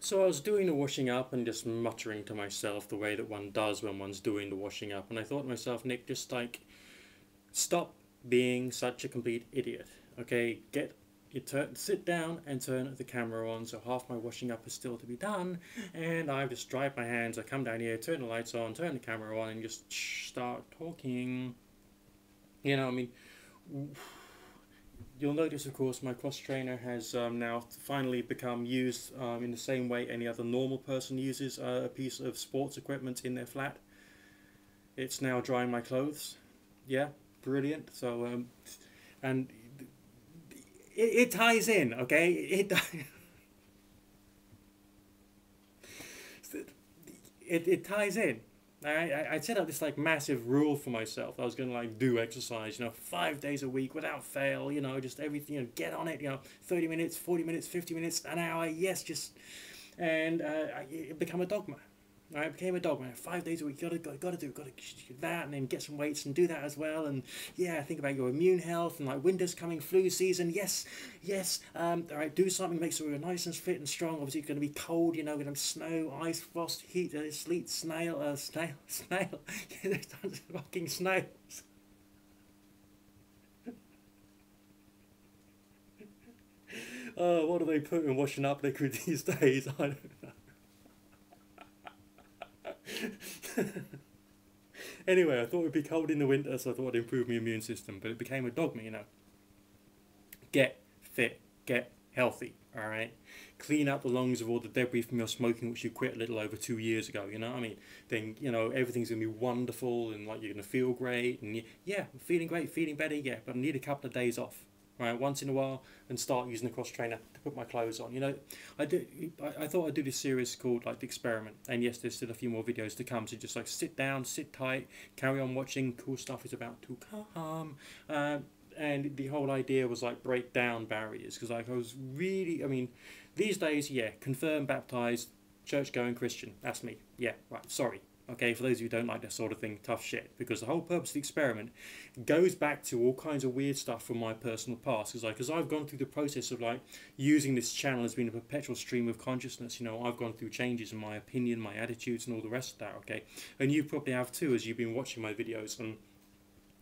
So I was doing the washing up and just muttering to myself the way that one does when one's doing the washing up, and I thought to myself, Nick, just like stop being such a complete idiot. Okay, sit down and turn the camera on. So half my washing up is still to be done, and I just dried my hands. I come down here, turn the lights on, turn the camera on, and just start talking. You know, I mean, you'll notice, of course, my cross trainer has now finally become used in the same way any other normal person uses a piece of sports equipment in their flat. It's now drying my clothes. Yeah, brilliant. So, and it ties in, okay? It ties in. I set up this like massive rule for myself. I was going to like do exercise, 5 days a week without fail, just everything, get on it, 30 minutes, 40 minutes, 50 minutes, an hour, yes, just, and it became a dogma. Right, it became a dogma. 5 days a week, gotta do that, and then get some weights and do that as well. And yeah, think about your immune health and like winter's coming, flu season. Yes, yes. All right, do something to make sure you're nice and fit and strong. Obviously, it's going to be cold. Going to have snow, ice, frost, heat, sleet, snail. There's tons of fucking snails. Oh, what do they put in washing up liquid these days? I don't know. Anyway, I thought it'd be cold in the winter, so I thought I'd improve my immune system, but it became a dogma. Get fit, get healthy, alright? Clean up the lungs of all the debris from your smoking, which you quit a little over 2 years ago, I mean? Then, everything's going to be wonderful, and like you're going to feel great, and yeah, I'm feeling great, feeling better, yeah, but I need a couple of days off. Right, once in a while, and start using the cross trainer to put my clothes on. I thought I'd do this series called like the experiment, and yes, there's still a few more videos to come. So just like sit down, sit tight, carry on watching. Cool stuff is about to come. And the whole idea was like break down barriers, because like I was really, I mean, these days, yeah, confirmed, baptized, church going Christian. That's me. Yeah, right. Sorry. Okay, for those of you who don't like that sort of thing, tough shit. Because the whole purpose of the experiment goes back to all kinds of weird stuff from my personal past. Because like, as I've gone through the process of like using this channel as being a perpetual stream of consciousness, I've gone through changes in my opinion, my attitudes, and all the rest of that. Okay, and you probably have too, as you've been watching my videos.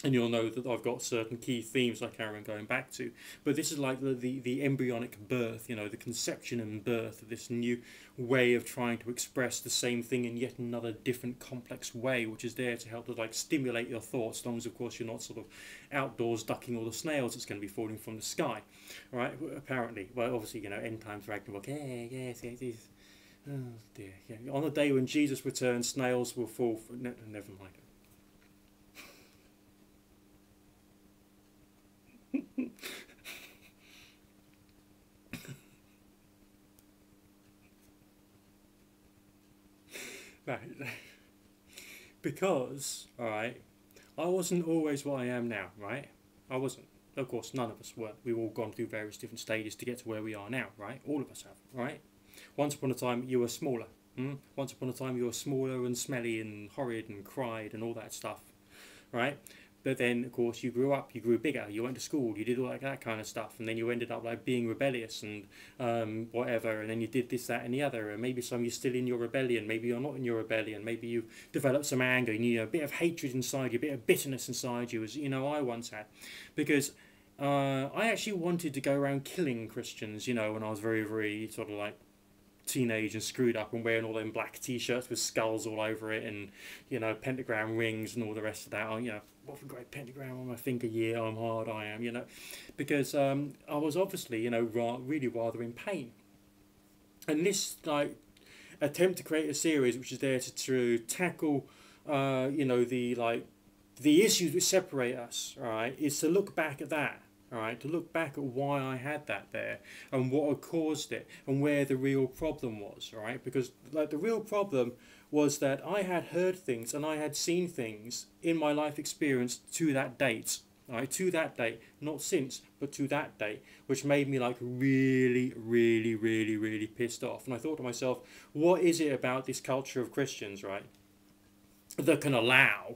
And you'll know that I've got certain key themes I carry on going back to. But this is like the embryonic birth, the conception and birth of this new way of trying to express the same thing in yet another different complex way, which is there to help to like stimulate your thoughts, as long as of course you're not sort of outdoors ducking all the snails that's going to be falling from the sky. Right? Apparently. Well, obviously, end times Ragnarok. Yes. Oh dear. Yeah. On the day when Jesus returns, snails will fall. Never mind. Right. Because, alright, I wasn't always what I am now, right? I wasn't. Of course, none of us were. We've all gone through various different stages to get to where we are now, right? All of us have, right? Once upon a time, you were smaller. Once upon a time, you were smaller and smelly and horrid and cried and all that stuff, right? But then, of course, you grew up, you grew bigger, you went to school, you did all that kind of stuff, and then you ended up like being rebellious and whatever, and then you did this, that, and the other, and maybe some you're still in your rebellion, maybe you're not in your rebellion, maybe you've developed some anger, and a bit of hatred inside you, a bit of bitterness inside you, as I once had, because I actually wanted to go around killing Christians, when I was very, very sort of like teenage and screwed up and wearing all them black t-shirts with skulls all over it and pentagram rings and all the rest of that. What a great pentagram on my finger, yeah, I'm hard, I am, because I was obviously really rather in pain, and this like attempt to create a series which is there to tackle the issues which separate us, right, is to look back at that. Alright, to look back at why I had that there and what had caused it and where the real problem was, alright? Because like the real problem was that I had heard things and I had seen things in my life experience to that date. Alright, to that date, not since, but to that date, which made me like really, really, really, really pissed off. And I thought to myself, what is it about this culture of Christians, right, that can allow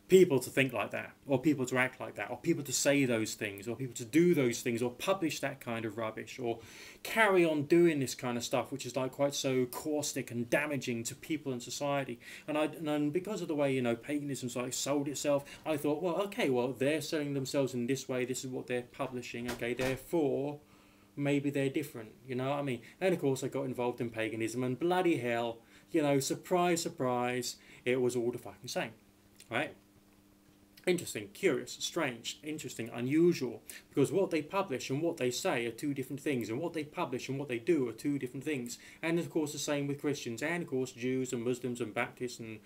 people to think like that, or people to act like that, or people to say those things, or people to do those things, or publish that kind of rubbish, or carry on doing this kind of stuff, which is like quite so caustic and damaging to people and society. And because of the way, you know, paganism's like sold itself, I thought, well, okay, well, they're selling themselves in this way, this is what they're publishing, okay, therefore maybe they're different, you know what I mean? And of course I got involved in paganism, and bloody hell, you know, surprise, surprise, it was all the fucking same, right? Interesting, curious, strange, interesting, unusual, because what they publish and what they say are two different things, and what they publish and what they do are two different things. And of course the same with Christians, and of course Jews and Muslims and Baptists and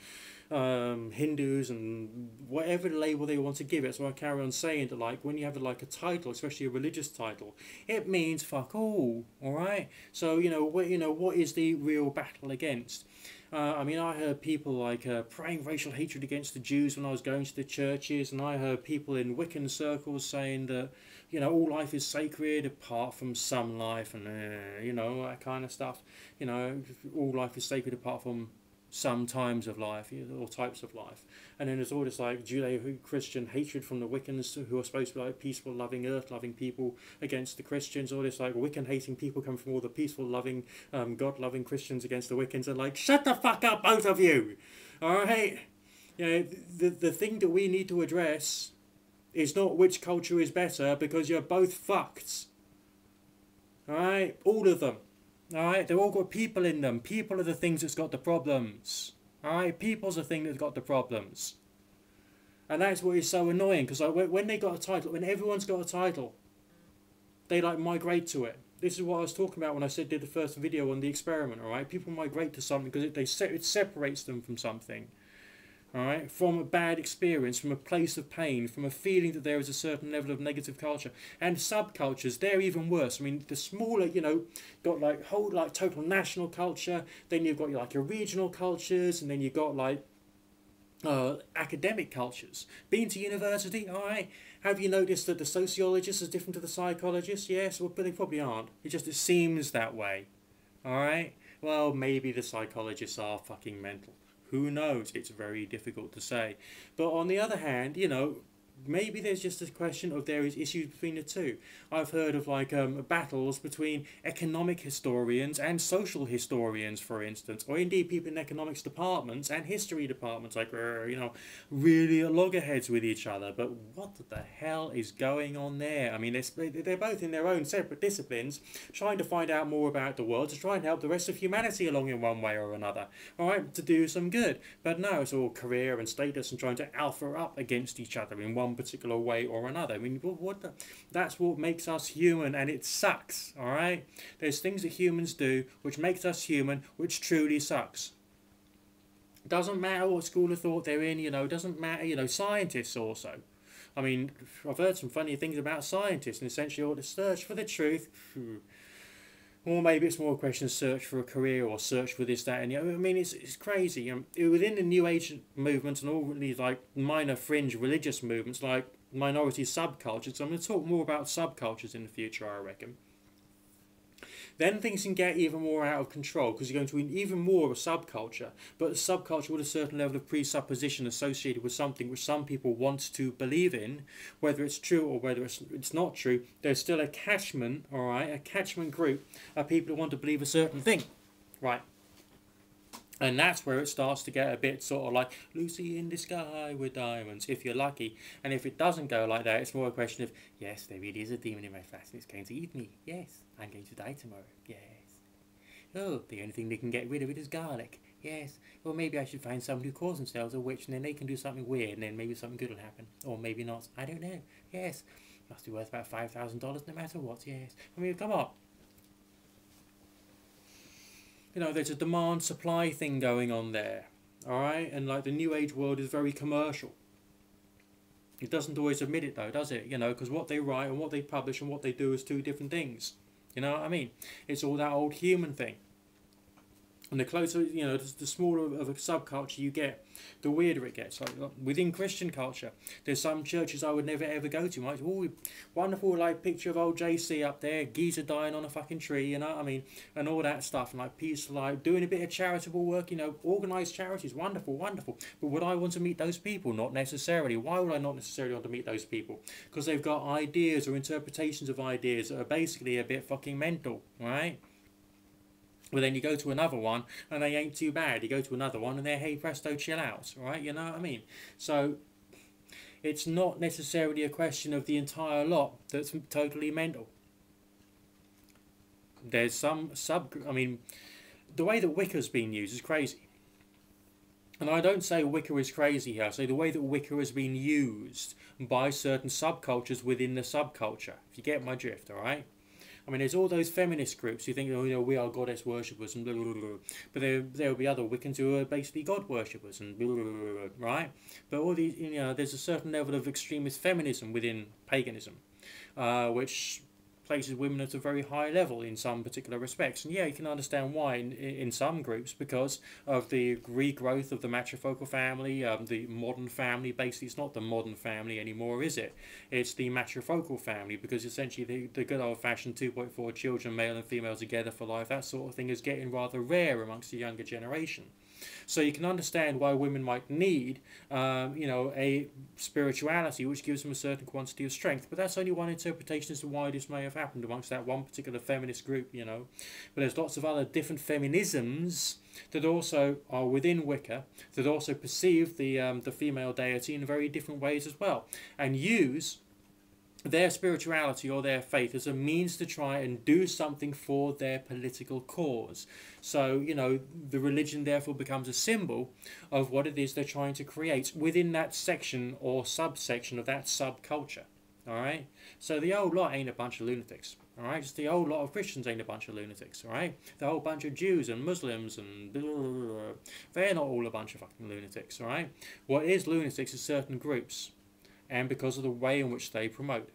Hindus and whatever label they want to give it. So I carry on saying that, like, when you have like a title, especially a religious title, it means fuck all right? So what is the real battle against? I mean, I heard people like praying racial hatred against the Jews when I was going to the churches, and I heard people in Wiccan circles saying that, you know, all life is sacred apart from some life, and you know, that kind of stuff. You know, all life is sacred apart from some times of life, or types of life. And then there's all this like Judeo-Christian hatred from the Wiccans, who are supposed to be like peaceful, loving, earth-loving people, against the Christians. All this like Wiccan-hating people come from all the peaceful, loving, God-loving Christians against the Wiccans, and like, shut the fuck up, both of you! Alright? You know, the thing that we need to address is not which culture is better, because you're both fucked. Alright? All of them. Alright, they've all got people in them. People are the things that's got the problems. Alright, people's the thing that's got the problems. And that's what is so annoying, because like, when they got a title, when everyone's got a title, they like migrate to it. This is what I was talking about when I did the first video on the experiment, alright? People migrate to something because it separates them from something. Alright, from a bad experience, from a place of pain, from a feeling that there is a certain level of negative culture. And subcultures, they're even worse. I mean, the smaller, you know, got like whole like total national culture, then you've got like your regional cultures, and then you've got like academic cultures. Been to university, alright? Have you noticed that the sociologist is different to the psychologist? Yes, well, but they probably aren't. It seems that way. Alright? Well, maybe the psychologists are fucking mental. Who knows? It's very difficult to say. But on the other hand, you know, maybe there's just a question of there is issues between the two. I've heard of like battles between economic historians and social historians, for instance, or indeed people in economics departments and history departments, like you know, really at loggerheads with each other. But what the hell is going on there? I mean, they're both in their own separate disciplines, trying to find out more about the world to try and help the rest of humanity along in one way or another. All right, to do some good. But no, it's all career and status and trying to alpha up against each other in one particular way or another. I mean, that's what makes us human, and it sucks. All right, there's things that humans do which makes us human, which truly sucks. Doesn't matter what school of thought they're in, you know. Doesn't matter, you know. Scientists also. I mean, I've heard some funny things about scientists, and essentially all the search for the truth. Or maybe it's more a question of search for a career, or search for this, that, and the other. I mean, it's crazy. Within the New Age movement and all these like minor fringe religious movements, like minority subcultures. I'm going to talk more about subcultures in the future, I reckon. Then things can get even more out of control, because you're going to even more of a subculture, but a subculture with a certain level of presupposition associated with something which some people want to believe in, whether it's true or whether it's not true. There's still a catchment, all right, a catchment group of people who want to believe a certain thing, right? And that's where it starts to get a bit sort of like Lucy in the sky with diamonds, if you're lucky. And if it doesn't go like that, it's more a question of, yes, there really is a demon in my flat and it's going to eat me. Yes, I'm going to die tomorrow. Yes. Oh, the only thing they can get rid of it is garlic. Yes. Well, maybe I should find someone who calls themselves a witch, and then they can do something weird, and then maybe something good will happen. Or maybe not. I don't know. Yes. Must be worth about $5,000 no matter what. Yes. I mean, come on. You know, there's a demand-supply thing going on there, alright? And like the New Age world is very commercial. It doesn't always admit it though, does it? You know, because what they write and what they publish and what they do is two different things. You know what I mean? It's all that old human thing. And the closer, you know, the smaller of a subculture you get, the weirder it gets. Like within Christian culture, there's some churches I would never ever go to. Like, oh, wonderful, like picture of old JC up there, geezer dying on a fucking tree, you know what I mean, and all that stuff, and like peace, like doing a bit of charitable work, you know, organised charities, wonderful, wonderful. But would I want to meet those people? Not necessarily. Why would I not necessarily want to meet those people? Because they've got ideas or interpretations of ideas that are basically a bit fucking mental, right? Well, then you go to another one and they ain't too bad. You go to another one and they're, hey presto, chill out, right? You know what I mean? So it's not necessarily a question of the entire lot that's totally mental. There's some I mean, the way that Wicca's been used is crazy. And I don't say Wicca is crazy here. I say the way that Wicca has been used by certain subcultures within the subculture. If you get my drift, all right? I mean, there's all those feminist groups who think, oh, you know, we are goddess worshippers and blah, blah, blah, blah. But there will be other Wiccans who are basically god worshippers and blah, blah, blah, blah, right? But all these, you know, there's a certain level of extremist feminism within paganism, which places women at a very high level in some particular respects. And yeah, you can understand why in some groups, because of the regrowth of the matrifocal family, the modern family. Basically, it's not the modern family anymore, is it? It's the matrifocal family, because essentially the good old-fashioned 2.4 children, male and female together for life, that sort of thing is getting rather rare amongst the younger generation. So you can understand why women might need, you know, a spirituality which gives them a certain quantity of strength. But that's only one interpretation as to why this may have happened amongst that one particular feminist group, you know. But there's lots of other different feminisms that also are within Wicca, that also perceive the female deity in very different ways as well, and use their spirituality or their faith as a means to try and do something for their political cause. So, you know, the religion therefore becomes a symbol of what it is they're trying to create within that section or subsection of that subculture. Alright? So the whole lot ain't a bunch of lunatics. Alright? Just the whole lot of Christians ain't a bunch of lunatics. Alright? The whole bunch of Jews and Muslims and blah, blah, blah, blah, they're not all a bunch of fucking lunatics. Alright? What is lunatics is certain groups, and because of the way in which they promote.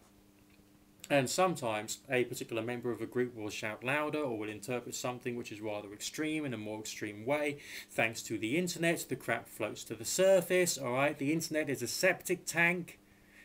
And sometimes a particular member of a group will shout louder or will interpret something which is rather extreme in a more extreme way. Thanks to the internet, the crap floats to the surface. Alright, the internet is a septic tank.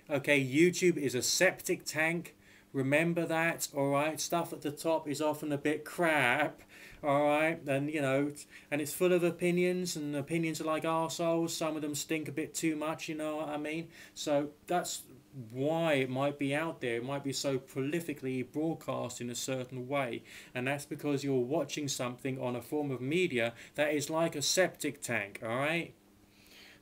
Okay, YouTube is a septic tank. Remember that, alright? Stuff at the top is often a bit crap. Alright, and you know, and it's full of opinions, and opinions are like arseholes. Some of them stink a bit too much, you know what I mean? So that's why it might be out there. It might be so prolifically broadcast in a certain way, and that's because you're watching something on a form of media that is like a septic tank. Alright,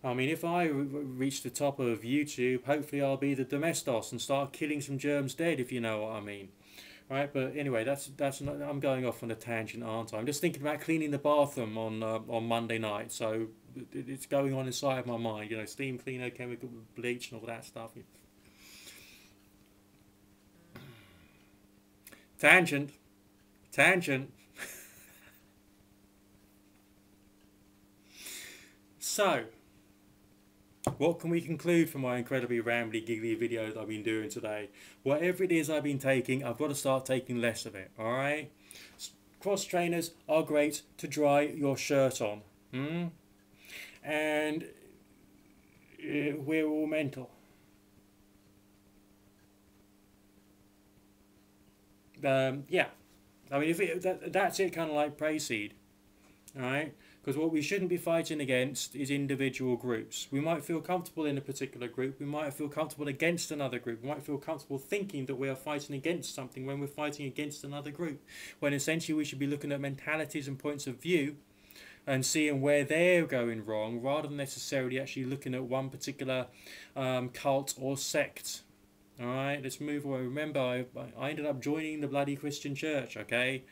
I mean, if I reach the top of YouTube, hopefully I'll be the Domestos and start killing some germs dead, if you know what I mean. Right, but anyway, that's not, I'm going off on a tangent, aren't I? I'm just thinking about cleaning the bathroom on Monday night, so it's going on inside my mind. You know, steam cleaner, chemical bleach, and all that stuff. Tangent. So, what can we conclude from my incredibly rambly, giggly video that I've been doing today? Whatever it is I've been taking, I've got to start taking less of it, alright? Cross trainers are great to dry your shirt on. And we're all mental. Yeah. I mean, that's it, kind of like praise seed. Alright? Because what we shouldn't be fighting against is individual groups. We might feel comfortable in a particular group. We might feel comfortable against another group. We might feel comfortable thinking that we are fighting against something when we're fighting against another group. When essentially we should be looking at mentalities and points of view and seeing where they're going wrong, rather than necessarily actually looking at one particular cult or sect. Alright, let's move away. Remember, I ended up joining the bloody Christian church, okay?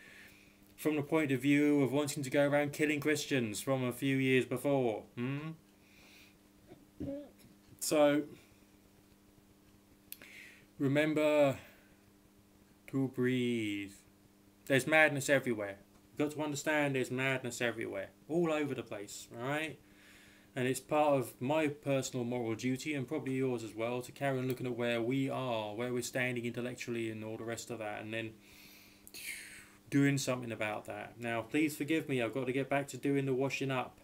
From the point of view of wanting to go around killing Christians from a few years before. So, remember to breathe. There's madness everywhere. You've got to understand there's madness everywhere. All over the place, alright? And it's part of my personal moral duty, and probably yours as well, to carry on looking at where we are, where we're standing intellectually and all the rest of that, and then doing something about that. Now, please forgive me, I've got to get back to doing the washing up.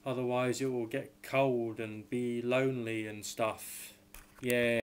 Otherwise, it will get cold and be lonely and stuff. Yeah.